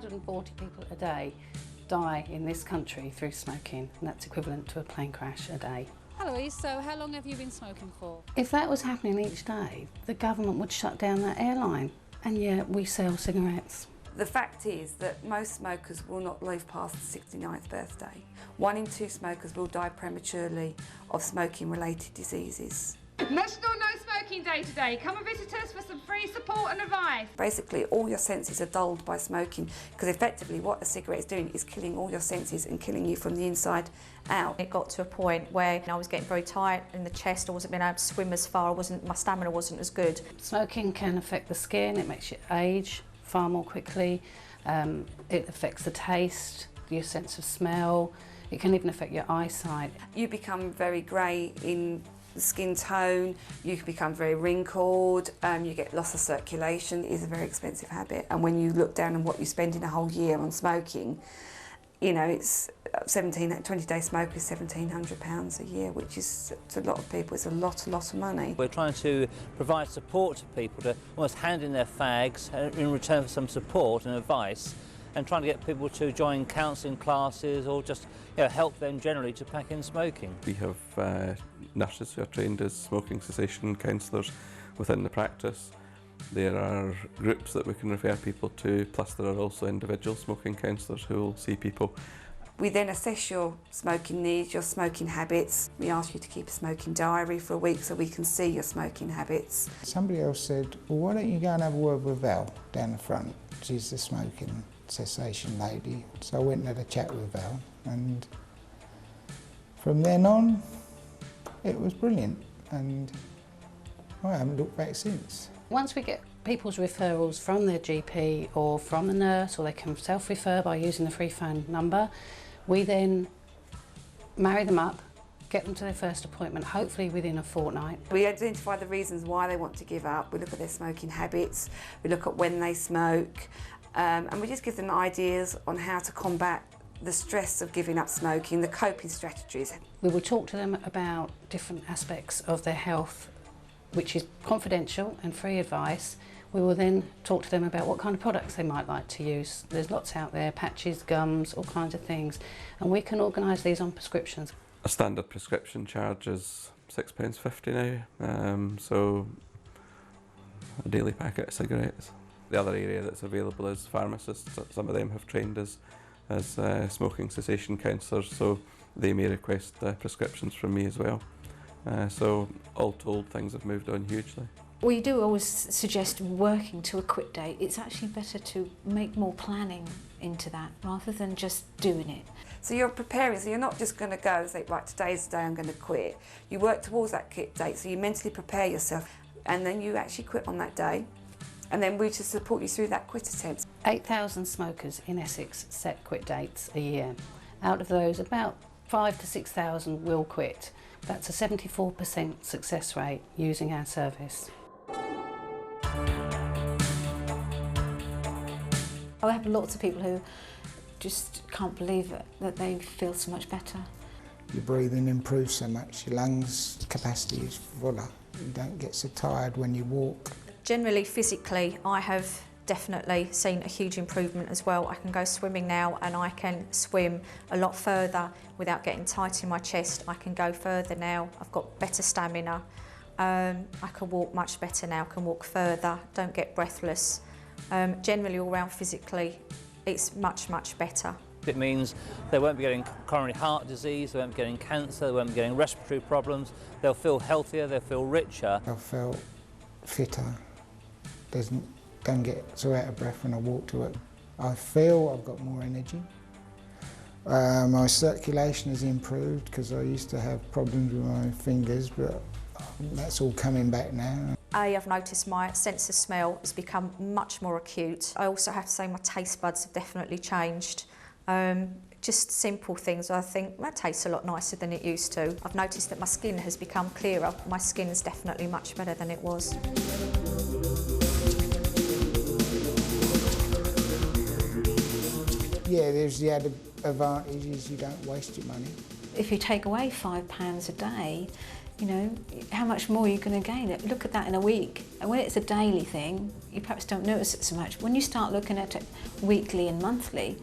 340 people a day die in this country through smoking, and that's equivalent to a plane crash a day. Eloise, so how long have you been smoking for? If that was happening each day, the government would shut down that airline, and yet we sell cigarettes. The fact is that most smokers will not live past the 69th birthday. 1 in 2 smokers will die prematurely of smoking-related diseases. National No Smoking Day today. Come and visit us for some free support and advice. Basically, all your senses are dulled by smoking, because effectively what a cigarette is doing is killing all your senses and killing you from the inside out. It got to a point where I was getting very tight in the chest. I wasn't being able to swim as far. My stamina wasn't as good. Smoking can affect the skin. It makes you age far more quickly. It affects the taste, your sense of smell. It can even affect your eyesight. You become very grey in the skin tone, you can become very wrinkled, you get loss of circulation. It is a very expensive habit, and when you look down on what you spend in a whole year on smoking, you know, it's 20-day smoke is £1,700 a year, which is, to a lot of people, it's a lot of money. We're trying to provide support to people, to almost hand in their fags in return for some support and advice, and trying to get people to join counselling classes or just help them generally to pack in smoking. We have nurses who are trained as smoking cessation counsellors within the practice. There are groups that we can refer people to, plus there are also individual smoking counsellors who will see people. We then assess your smoking needs, your smoking habits. We ask you to keep a smoking diary for a week so we can see your smoking habits. Somebody else said, well, why don't you go and have a word with Val down the front? She's the smoking cessation lady. So I went and had a chat with Val, and from then on it was brilliant, and I haven't looked back since. Once we get people's referrals from their GP or from the nurse, or they can self-refer by using the free phone number, we then marry them up, get them to their first appointment, hopefully within a fortnight. We identify the reasons why they want to give up, we look at their smoking habits, we look at when they smoke, and we just give them ideas on how to combat the stress of giving up smoking, the coping strategies. We will talk to them about different aspects of their health, which is confidential and free advice. We will then talk to them about what kind of products they might like to use. There's lots out there, patches, gums, all kinds of things, and we can organise these on prescriptions. A standard prescription charge is £6.50 now, so a daily packet of cigarettes. The other area that's available is pharmacists. Some of them have trained as smoking cessation counsellors, so they may request prescriptions from me as well. So all told, things have moved on hugely. We do always suggest working to a quit date. It's actually better to make more planning into that rather than just doing it. So you're preparing, so you're not just going to go and say, right, today's the day I'm going to quit. You work towards that quit date, so you mentally prepare yourself, and then you actually quit on that day, and then we just support you through that quit attempt. 8,000 smokers in Essex set quit dates a year. Out of those, about 5,000 to 6,000 will quit. That's a 74% success rate using our service. I have lots of people who just can't believe it, that they feel so much better. Your breathing improves so much, your lungs capacity is fuller. You don't get so tired when you walk. Generally, physically, I have definitely seen a huge improvement as well. I can go swimming now, and I can swim a lot further without getting tight in my chest. I can go further now. I've got better stamina. I can walk much better now, can walk further, don't get breathless. Generally, all round physically, it's much better. It means they won't be getting coronary heart disease, they won't be getting cancer, they won't be getting respiratory problems. They'll feel healthier, they'll feel richer. I felt fitter. Don't get so out of breath when I walk to it. I feel I've got more energy. My circulation has improved because I used to have problems with my fingers, but that's all coming back now. I've noticed my sense of smell has become much more acute. I also have to say my taste buds have definitely changed. Just simple things. I think that tastes a lot nicer than it used to. I've noticed that my skin has become clearer. My skin is definitely much better than it was. Yeah, there's the added advantage is you don't waste your money. If you take away £5 a day, You know, how much more are you going to gain? Look at that in a week. And when it's a daily thing, you perhaps don't notice it so much. When you start looking at it weekly and monthly,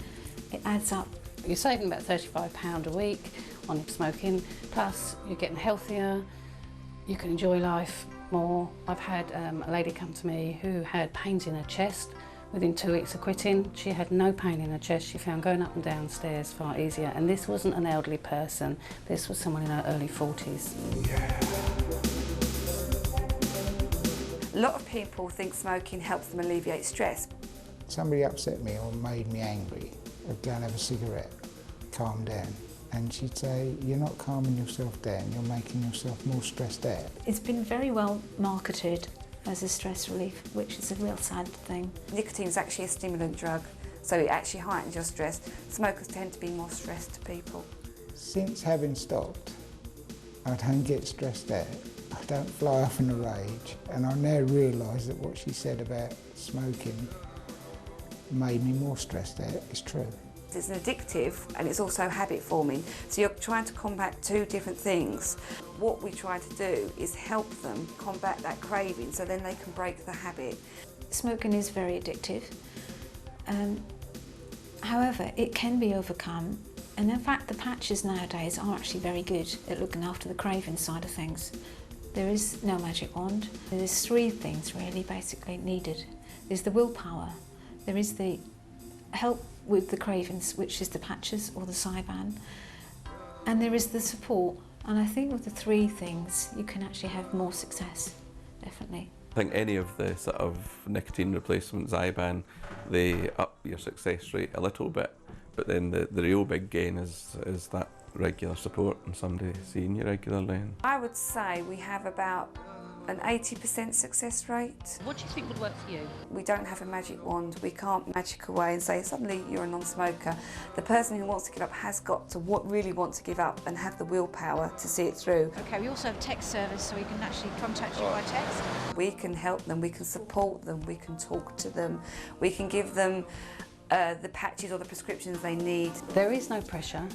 it adds up. You're saving about £35 a week on your smoking, plus you're getting healthier, you can enjoy life more. I've had a lady come to me who had pains in her chest. Within 2 weeks of quitting, she had no pain in her chest. She found going up and down stairs far easier. And this wasn't an elderly person, this was someone in her early 40s. A lot of people think smoking helps them alleviate stress. Somebody upset me or made me angry. I'd go and have a cigarette, calm down. And she'd say, you're not calming yourself down, you're making yourself more stressed out. It's been very well marketed as a stress relief, which is a real sad thing. Nicotine is actually a stimulant drug, so it actually heightens your stress. Smokers tend to be more stressed people. Since having stopped, I don't get stressed out. I don't fly off in a rage. And I now realise that what she said about smoking made me more stressed out is true. It's an addictive and it's also habit forming. So you're trying to combat two different things. What we try to do is help them combat that craving so then they can break the habit. Smoking is very addictive. However, it can be overcome. And in fact, the patches nowadays are actually very good at looking after the craving side of things. There is no magic wand. There's three things really basically needed. There's the willpower. There is the help with the cravings, which is the patches or the Zyban, and there is the support. And I think with the three things, you can actually have more success, definitely. I think any of the sort of nicotine replacement Zyban, they up your success rate a little bit, but then the real big gain is that regular support and somebody seeing you regularly. I would say we have about an 80% success rate. What do you think would work for you? We don't have a magic wand. We can't magic away and say suddenly you're a non-smoker. The person who wants to give up has got to really want to give up and have the willpower to see it through. Okay, we also have text service, so we can actually contact you by text. We can help them, we can support them, we can talk to them, we can give them the patches or the prescriptions they need. There is no pressure.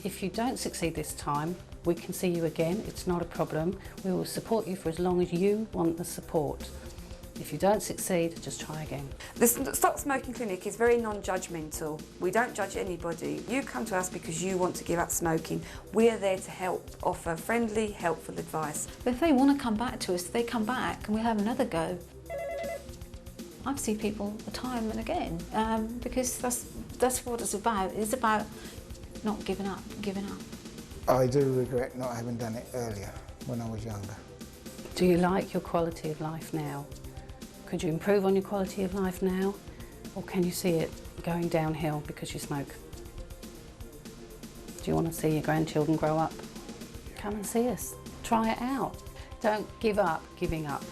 If you don't succeed this time, we can see you again, it's not a problem. We will support you for as long as you want the support. If you don't succeed, just try again. The Stop Smoking Clinic is very non-judgmental. We don't judge anybody. You come to us because you want to give up smoking. We're there to help, offer friendly, helpful advice. But if they want to come back to us, they come back and we'll have another go. I've seen people time and again, because that's what it's about. It's about not giving up. I do regret not having done it earlier, when I was younger. Do you like your quality of life now? Could you improve on your quality of life now? Or can you see it going downhill because you smoke? Do you want to see your grandchildren grow up? Come and see us. Try it out. Don't give up giving up.